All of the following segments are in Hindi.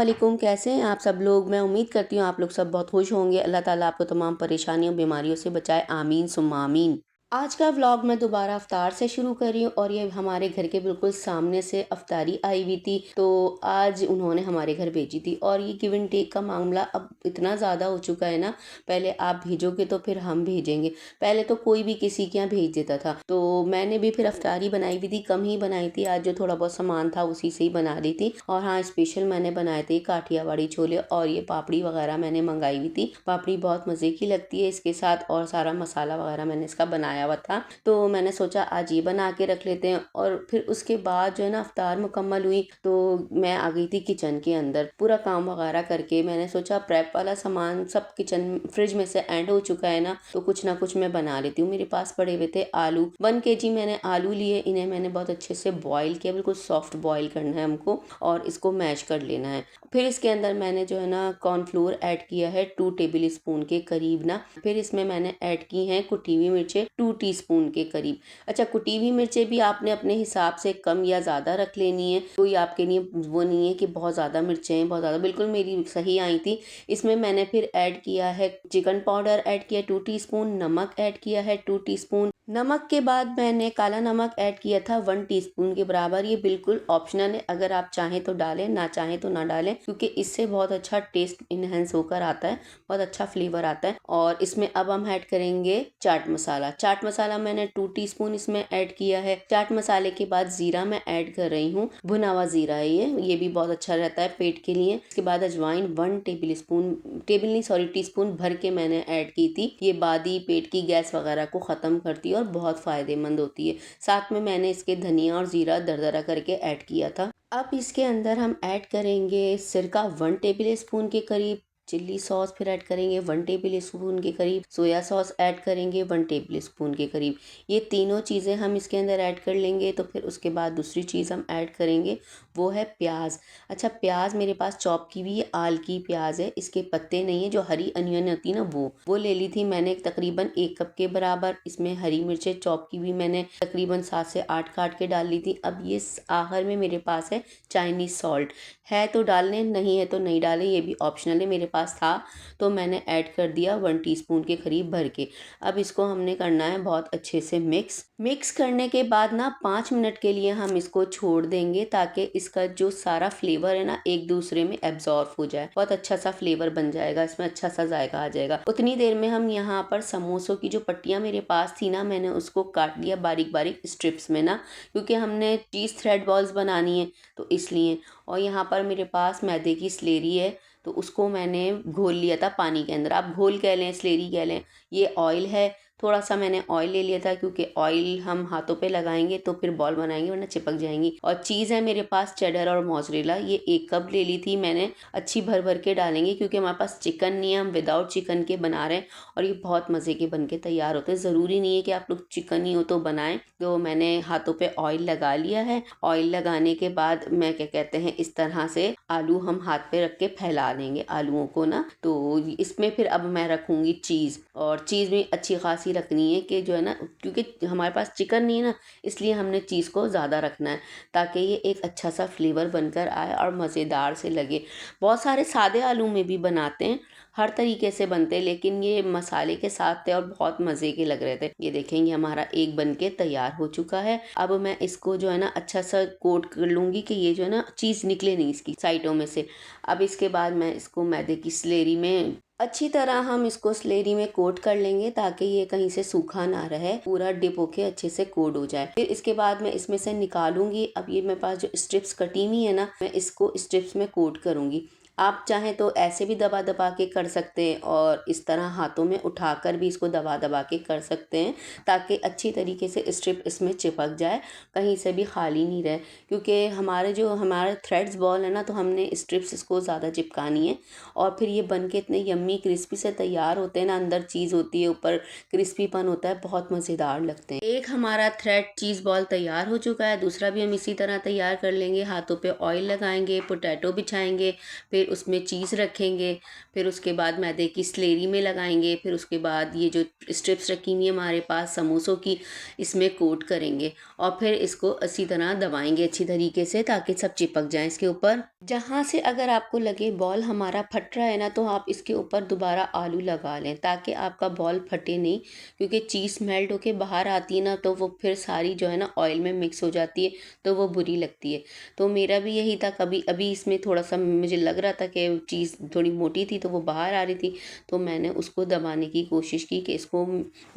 अस्सलामुअलैकुम, कैसे हैं आप सब लोग। मैं उम्मीद करती हूँ आप लोग सब बहुत खुश होंगे। अल्लाह ताला आपको तमाम परेशानियों बीमारियों से बचाए, आमीन सुम्मा आमीन। आज का व्लॉग मैं दोबारा अफ्तार से शुरू कर रही हूँ और ये हमारे घर के बिल्कुल सामने से अफ्तारी आई हुई थी, तो आज उन्होंने हमारे घर भेजी थी। और ये गिव एंड टेक का मामला अब इतना ज़्यादा हो चुका है ना, पहले आप भेजोगे तो फिर हम भेजेंगे। पहले तो कोई भी किसी के यहाँ भेज देता था, तो मैंने भी फिर अफ्तारी बनाई हुई थी, कम ही बनाई थी। आज जो थोड़ा बहुत सामान था उसी से ही बना ली थी। और हाँ, स्पेशल मैंने बनाए थे काठियावाड़ी छोले और ये पापड़ी वगैरह मैंने मंगाई हुई थी। पापड़ी बहुत मज़े की लगती है इसके साथ, और सारा मसाला वगैरह मैंने इसका बनाया हुआ था, तो मैंने सोचा आज ये बना के रख लेते हैं। और फिर उसके बाद जो है ना अफ्तार मुकम्मल हुई तो मैं आ गई थी किचन के अंदर। पूरा काम वगैरह करके मैंने सोचा प्रेप वाला सामान सब किचन फ्रिज में से एंड हो चुका है ना, तो कुछ ना कुछ मैं बना लेती हूँ। मेरे पास पड़े हुए थे आलू, 1 kg मैंने आलू लिए। इन्हें मैंने बहुत अच्छे से बॉईल किया, बिल्कुल सॉफ्ट बॉईल करना है हमको और इसको मैश कर लेना है। फिर इसके अंदर मैंने जो है ना कॉर्नफ्लोर ऐड किया है 2 टेबल स्पून के करीब ना। फिर इसमें मैंने ऐड की हैं कुटी हुई मिर्चें 2 टीस्पून के करीब। अच्छा, कुटी हुई मिर्चें भी आपने अपने हिसाब से कम या ज़्यादा रख लेनी है, कोई आपके लिए वो नहीं है कि बहुत ज़्यादा मिर्चें हैं, बहुत ज़्यादा, बिल्कुल मेरी सही आई थी। इसमें मैंने फिर ऐड किया है चिकन पाउडर, ऐड किया 2 टीस्पून, नमक ऐड किया है 2 टीस्पून। नमक के बाद मैंने काला नमक ऐड किया था 1 टीस्पून के बराबर। ये बिल्कुल ऑप्शनल है, अगर आप चाहें तो डालें, ना चाहें तो ना डालें, क्योंकि इससे बहुत अच्छा टेस्ट इन्हेंस होकर आता है, बहुत अच्छा फ्लेवर आता है। और इसमें अब हम ऐड करेंगे चाट मसाला। चाट मसाला मैंने 2 टीस्पून इसमें ऐड किया है। चाट मसाले के बाद जीरा मैं ऐड कर रही हूँ, भुना हुआ जीरा है ये भी बहुत अच्छा रहता है पेट के लिए। इसके बाद अजवाइन 1 टीस्पून भर के मैंने ऐड की थी। ये बादी पेट की गैस वगैरह को ख़त्म करती है और बहुत फ़ायदेमंद होती है। साथ में मैंने इसके धनिया और ज़ीरा दरदरा करके ऐड किया था। अब इसके अंदर हम ऐड करेंगे सिरका 1 टेबल स्पून के करीब, चिल्ली सॉस फिर ऐड करेंगे 1 टेबल स्पून के करीब, सोया सॉस ऐड करेंगे 1 टेबल स्पून के करीब। ये तीनों चीज़ें हम इसके अंदर ऐड कर लेंगे। तो फिर उसके बाद दूसरी चीज़ हम ऐड करेंगे वो है प्याज। अच्छा, प्याज मेरे पास चॉप की हुई आल की प्याज है, इसके पत्ते नहीं है, जो हरी अनियन होती है ना वो ले ली थी मैंने तकरीबन 1 कप के बराबर। इसमें हरी मिर्चें चॉप की हुई मैंने तकरीबन 7 से 8 काट के डाल ली थी। अब ये आखिर में मेरे पास है चाइनीज़ सॉल्ट, है तो डालने, नहीं है तो नहीं डालें, ये भी ऑप्शनल है। मेरे पास था तो मैंने ऐड कर दिया 1 टीस्पून के करीब भर के। अब इसको हमने करना है बहुत अच्छे से मिक्स करने के बाद ना 5 मिनट के लिए हम इसको छोड़ देंगे, ताकि इसका जो सारा फ्लेवर है ना एक दूसरे में एब्जॉर्ब हो जाए, बहुत अच्छा सा फ्लेवर बन जाएगा, इसमें अच्छा सा जायका आ जाएगा। उतनी देर में हम यहाँ पर समोसों की जो पट्टियाँ मेरे पास थी ना, मैंने उसको काट लिया बारीक बारीक स्ट्रिप्स में ना, क्योंकि हमने चीज़ थ्रेड बॉल्स बनानी है तो इसलिए। और यहाँ पर मेरे पास मैदे की स्लेरी है, तो उसको मैंने घोल लिया था पानी के अंदर। आप घोल कह लें, स्लेरी कह लें। ये ऑयल है, थोड़ा सा मैंने ऑयल ले लिया था, क्योंकि ऑयल हम हाथों पे लगाएंगे तो फिर बॉल बनाएंगे वरना चिपक जाएंगी। और चीज़ है मेरे पास चेडर और मोज़रेला, ये 1 कप ले ली थी मैंने। अच्छी भर भर के डालेंगे, क्योंकि हमारे पास चिकन नहीं है, हम विदाउट चिकन के बना रहे हैं और ये बहुत मज़े के बन के तैयार होते हैं। ज़रूरी नहीं है कि आप लोग चिकन ही हो तो बनाएं। तो मैंने हाथों पे ऑयल लगा लिया है। ऑयल लगाने के बाद मैं क्या कहते हैं, इस तरह से आलू हम हाथ पे रख के फैला देंगे आलूओं को ना। तो इसमें फिर अब मैं रखूँगी चीज़, और चीज़ भी अच्छी खासी रखनी है कि जो है ना, क्योंकि हमारे पास चिकन नहीं है ना, इसलिए हमने चीज़ को ज़्यादा रखना है, ताकि ये एक अच्छा सा फ्लेवर बनकर आए और मज़ेदार से लगे। बहुत सारे सादे आलू में भी बनाते हैं, हर तरीके से बनते हैं, लेकिन ये मसाले के साथ थे और बहुत मज़े के लग रहे थे। ये देखेंगे हमारा एक बन के तैयार हो चुका है। अब मैं इसको जो है ना अच्छा सा कोट कर लूँगी कि ये जो है ना चीज़ निकले नहीं इसकी साइडों में से। अब इसके बाद मैं इसको मैदे की स्लेरी में अच्छी तरह हम इसको स्लेरी में कोट कर लेंगे, ताकि ये कहीं से सूखा ना रहे, पूरा डिप होके अच्छे से कोट हो जाए। फिर इसके बाद मैं इसमें से निकालूंगी। अब ये मेरे पास जो स्ट्रिप्स कटी हुई है ना, मैं इसको स्ट्रिप्स में कोट करूंगी। आप चाहें तो ऐसे भी दबा दबा के कर सकते हैं, और इस तरह हाथों में उठाकर भी इसको दबा दबा के कर सकते हैं, ताकि अच्छी तरीके से स्ट्रिप इसमें चिपक जाए, कहीं से भी खाली नहीं रहे। क्योंकि हमारे थ्रेड्स बॉल है ना, तो हमने स्ट्रिप्स इसको ज़्यादा चिपकानी है। और फिर ये बन के इतने यम्मी क्रिस्पी से तैयार होते हैं ना, अंदर चीज़ होती है, ऊपर क्रिस्पीपन होता है, बहुत मज़ेदार लगते हैं। एक हमारा थ्रेड चीज़ बॉल तैयार हो चुका है, दूसरा भी हम इसी तरह तैयार कर लेंगे। हाथों पे ऑयल लगाएंगे, पोटैटो बिछाएंगे, फिर फिर उसमें चीज़ रखेंगे, फिर उसके बाद मैदे की स्लेरी में लगाएंगे, फिर उसके बाद ये जो स्ट्रिप्स रखी हुई है हमारे पास समोसों की, इसमें कोट करेंगे और फिर इसको अच्छी तरह दबाएंगे अच्छी तरीके से ताकि सब चिपक जाए इसके ऊपर। जहाँ से अगर आपको लगे बॉल हमारा फट रहा है ना, तो आप इसके ऊपर दोबारा आलू लगा लें ताकि आपका बॉल फटे नहीं, क्योंकि चीज़ मेल्ट होके बाहर आती है ना तो वो फिर सारी जो है ना ऑयल में मिक्स हो जाती है, तो वो बुरी लगती है। तो मेरा भी यही था, कभी अभी इसमें थोड़ा सा मुझे लग रहा था कि चीज़ थोड़ी मोटी थी तो वो बाहर आ रही थी, तो मैंने उसको दबाने की कोशिश की कि इसको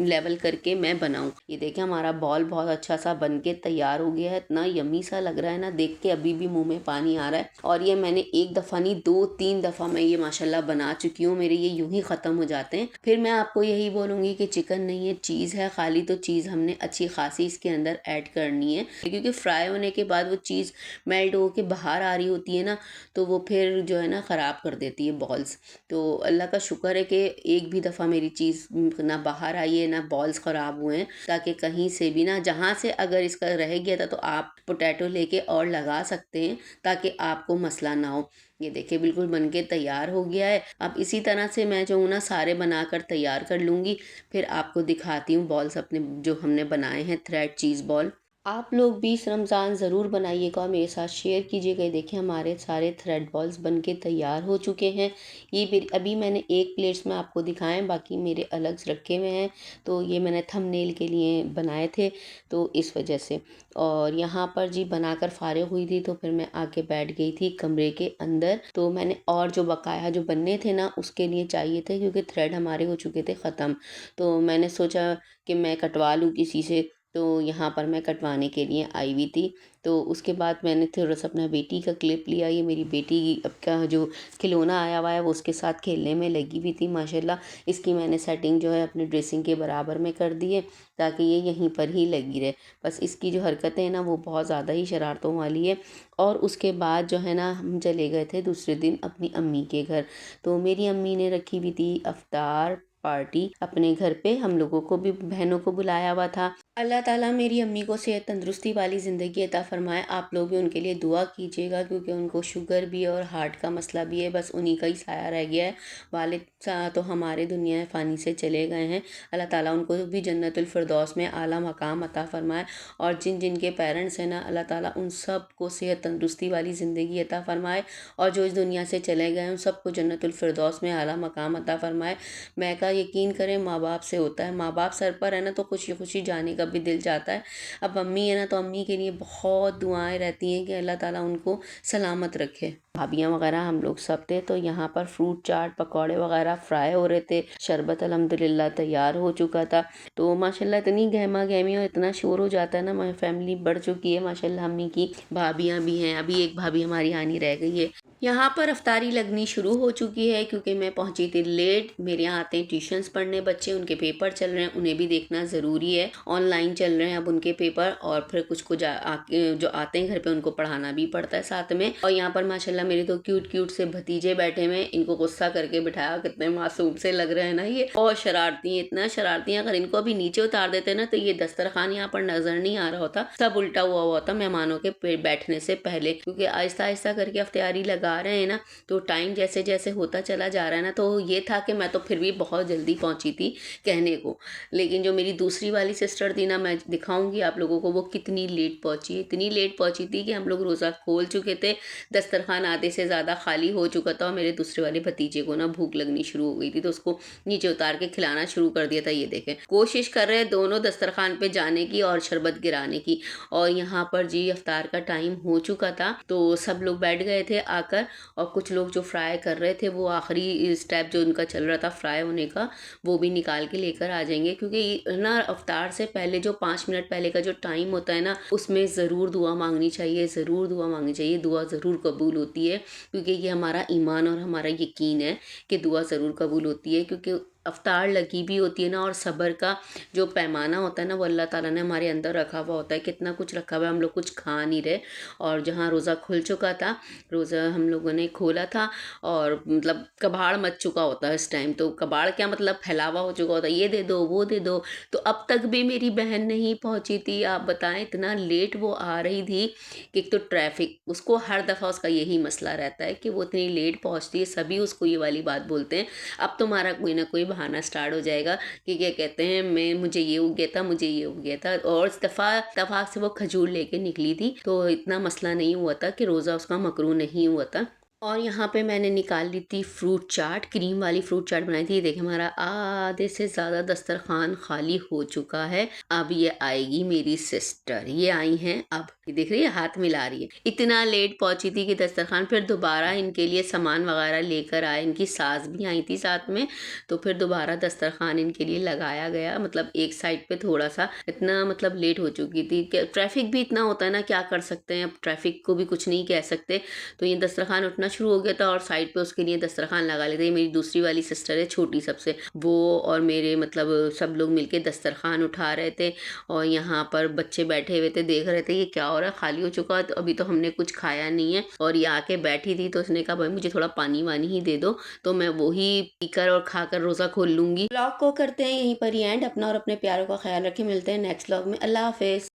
लेवल करके मैं बनाऊं। ये देखिए हमारा बॉल बहुत अच्छा सा बन के तैयार हो गया है, इतना यम्मी सा लग रहा है ना, देख के अभी भी मुंह में पानी आ रहा है। और ये मैंने एक दफ़ा नहीं 2-3 दफ़ा मैं ये माशाल्लाह बना चुकी हूँ, मेरे ये यूं ही ख़त्म हो जाते हैं। फिर मैं आपको यही बोलूँगी कि चिकन नहीं है, चीज़ है खाली, तो चीज़ हमने अच्छी खासी इसके अंदर ऐड करनी है, क्योंकि फ्राई होने के बाद वो चीज़ मेल्ट होके बाहर आ रही होती है ना, तो वो फिर जो है ना ख़राब कर देती है बॉल्स। तो अल्लाह का शुक्र है कि एक भी दफ़ा मेरी चीज़ ना बाहर आई है ना बॉल्स ख़राब हुए हैं, ताकि कहीं से भी ना, जहाँ से अगर इसका रह गया था तो आप पोटैटो लेके और लगा सकते हैं ताकि आपको मसला ना हो। ये देखिए बिल्कुल बन के तैयार हो गया है। अब इसी तरह से मैं जो हूँ ना सारे बनाकर तैयार कर लूँगी, फिर आपको दिखाती हूँ बॉल्स अपने जो हमने बनाए हैं थ्रेड चीज़ बॉल। आप लोग भी इस रमज़ान ज़रूर बनाइएगा और मेरे साथ शेयर कीजिएगा। ये देखिए हमारे सारे थ्रेड बॉल्स बन के तैयार हो चुके हैं। ये भी अभी मैंने एक प्लेट्स में आपको दिखाए हैं, बाकी मेरे अलग से रखे हुए हैं, तो ये मैंने थंबनेल के लिए बनाए थे, तो इस वजह से। और यहाँ पर जी बनाकर फ़ारिग हुई थी तो फिर मैं आके बैठ गई थी कमरे के अंदर, तो मैंने और जो बकाया जो बनने थे ना उसके लिए चाहिए थे, क्योंकि थ्रेड हमारे हो चुके थे ख़त्म, तो मैंने सोचा कि मैं कटवा लूँ किसी से, तो यहाँ पर मैं कटवाने के लिए आई हुई थी। तो उसके बाद मैंने थोड़ा सा अपना बेटी का क्लिप लिया, ये मेरी बेटी अब का जो खिलौना आया हुआ है वो उसके साथ खेलने में लगी हुई थी माशाल्लाह। इसकी मैंने सेटिंग जो है अपने ड्रेसिंग के बराबर में कर दी है ताकि ये यहीं पर ही लगी रहे। बस इसकी जो हरकतें हैं ना वो बहुत ज़्यादा ही शरारतों वाली है। और उसके बाद जो है ना हम चले गए थे दूसरे दिन अपनी अम्मी के घर, तो मेरी अम्मी ने रखी हुई थी अफ्तार पार्टी अपने घर पे, हम लोगों को भी बहनों को बुलाया हुआ था। अल्लाह ताला मेरी अम्मी को सेहत तंदुरुस्ती वाली ज़िंदगी अता फ़रमाए। आप लोग भी उनके लिए दुआ कीजिएगा, क्योंकि उनको शुगर भी है और हार्ट का मसला भी है, बस उन्हीं का ही साया रह गया है। वालिद साहब तो हमारे दुनिया फ़ानी से चले गए हैं। अल्लाह ताला उनको भी जन्नतुल फ़िरदौस में आला मकाम अता फ़रमाए। और जिन जिन के पेरेंट्स हैं ना अल्लाह ताला उन सब को सेहत तंदुरुस्ती वाली ज़िंदगी अता फ़रमाए, और जो इस दुनिया से चले गए हैं उन सबको जन्नतुल फ़िरदौस में आला मकाम अता फ़रमाए। मैं का यकीन करें माँ बाप से होता है, माँ बाप सर पर है ना तो खुशी खुशी जाने का भी दिल चाहता है। अब अम्मी है ना तो अम्मी के लिए बहुत दुआएं रहती हैं कि अल्लाह ताला उनको सलामत रखे। भाभियाँ वगैरह हम लोग सब थे, तो यहाँ पर फ्रूट चाट पकौड़े वगैरह फ्राई हो रहे थे, शरबत अल्हम्दुलिल्लाह तैयार हो चुका था। तो माशाल्लाह इतनी गहमा गहमी और इतना शोर हो जाता है ना, हमारी फैमिली बढ़ चुकी है माशाल्लाह, अम्मी की भाभियाँ भी हैं, अभी एक भाभी हमारी आनी रह गई है। यहाँ पर अफ्तारी लगनी शुरू हो चुकी है, क्योंकि मैं पहुँची थी लेट। मेरे यहाँ आते हैं ट्यूशन्स पढ़ने बच्चे, उनके पेपर चल रहे हैं, उन्हें भी देखना ज़रूरी है। ऑनलाइन चल रहे हैं अब उनके पेपर, और फिर कुछ कुछ जो आते हैं घर पे उनको पढ़ाना भी पड़ता है साथ में। और यहाँ पर माशाल्लाह मेरे तो क्यूट क्यूट से भतीजे बैठे हुए हैं, इनको गुस्सा करके बिठाया, कितने मासूम से लग रहे हैं ना ये, और शरारती हैं, इतना शरारती हैं। अगर इनको अभी नीचे उतार देते ना तो ये दस्तरखान यहाँ पर नज़र नहीं आ रहा होता, सब उल्टा हुआ होता मेहमानों के बैठने से पहले, क्योंकि आहिस्ता आहिस्ता करके अफ्तारी लगा रहे हैं ना, तो टाइम जैसे जैसे होता चला जा रहा है ना, तो ये था कि मैं तो फिर भी बहुत जल्दी पहुंची थी कहने को। लेकिन जो मेरी दूसरी वाली सिस्टर थी ना, मैं दिखाऊंगी आप लोगों को वो कितनी लेट पहुंची, इतनी लेट पहुंची थी कि हम लोग रोज़ा खोल चुके थे, दस्तरखान आधे से ज़्यादा खाली हो चुका था, और मेरे दूसरे वाले भतीजे को ना भूख लगनी शुरू हो गई थी, तो उसको नीचे उतार के खिलाना शुरू कर दिया था। ये देखें कोशिश कर रहे हैं दोनों दस्तरखान पे जाने की और शरबत गिराने की। और यहाँ पर जी अफ्तार का टाइम हो चुका था, तो सब लोग बैठ गए थे आकर, और कुछ लोग जो फ्राई कर रहे थे वो आखिरी स्टेप जो उनका चल रहा था फ्राई होने का, वो भी निकाल के लेकर आ जाएंगे, क्योंकि ना अफ्तार से पहले जो 5 मिनट पहले का जो टाइम होता है ना, उसमें ज़रूर दुआ मांगनी चाहिए, ज़रूर दुआ मांगनी चाहिए, दुआ ज़रूर कबूल होती है, क्योंकि ये हमारा ईमान और हमारा यकीन है कि दुआ ज़रूर कबूल होती है। क्योंकि अवतार लगी भी होती है ना, और सब्र का जो पैमाना होता है ना, वो अल्लाह ताला ने हमारे अंदर रखा हुआ होता है। कितना कुछ रखा हुआ है, हम लोग कुछ खा नहीं रहे। और जहाँ रोज़ा खुल चुका था, रोज़ा हम लोगों ने खोला था, और मतलब कबाड़ मच चुका होता है इस टाइम। तो कबाड़ क्या मतलब फैलावा हो चुका होता है, ये दे दो वो दे दो। तो अब तक भी मेरी बहन नहीं पहुंची थी। आप बताएं, इतना लेट वो आ रही थी कि एक तो ट्रैफिक, उसको हर दफ़ा उसका यही मसला रहता है कि वो इतनी लेट पहुंचती है। सभी उसको ये वाली बात बोलते हैं, अब तुम्हारा कोई ना कोई बहाना स्टार्ट हो जाएगा कि क्या कहते हैं, मैं मुझे ये हो गया था, मुझे ये हो गया था। और इस दफ़ा इत्तेफाक से वो खजूर लेके निकली थी, तो इतना मसला नहीं हुआ था कि रोज़ा उसका मकरू नहीं हुआ था। और यहाँ पे मैंने निकाल ली थी फ्रूट चाट, क्रीम वाली फ्रूट चाट बनाई थी। ये देखिए, हमारा आधे से ज़्यादा दस्तरखान खाली हो चुका है। अब ये आएगी मेरी सिस्टर, ये आई हैं अब, ये देख रही है हाथ मिला रही है। इतना लेट पहुंची थी कि दस्तरखान, फिर दोबारा इनके लिए सामान वगैरह लेकर आए, इनकी सास भी आई थी साथ में। तो फिर दोबारा दस्तरखान इनके लिए लगाया गया, मतलब एक साइड पे थोड़ा सा, इतना मतलब लेट हो चुकी थी। ट्रैफिक भी इतना होता है ना, क्या कर सकते हैं, अब ट्रैफिक को भी कुछ नहीं कह सकते। तो ये दस्तरखान उठना शुरू हो गया था, और साइड पे उसके लिए दस्तरखान लगा लेते। मेरी दूसरी वाली सिस्टर है, छोटी सबसे, वो और मेरे मतलब सब लोग मिलके दस्तरखान उठा रहे थे। और यहाँ पर बच्चे बैठे हुए थे, देख रहे थे ये क्या हो रहा है, खाली हो चुका है, तो अभी तो हमने कुछ खाया नहीं है। और ये आके बैठी थी, तो उसने कहा भाई मुझे थोड़ा पानी वानी ही दे दो, तो मैं वो ही पीकर और खाकर रोज़ा खोल लूँगी। ब्लॉग को करते हैं यहीं पर ही एंड। अपना और अपने प्यारों का ख्याल रखें, मिलते हैं नेक्स्ट ब्लॉग में। अल्लाह हाफिज़।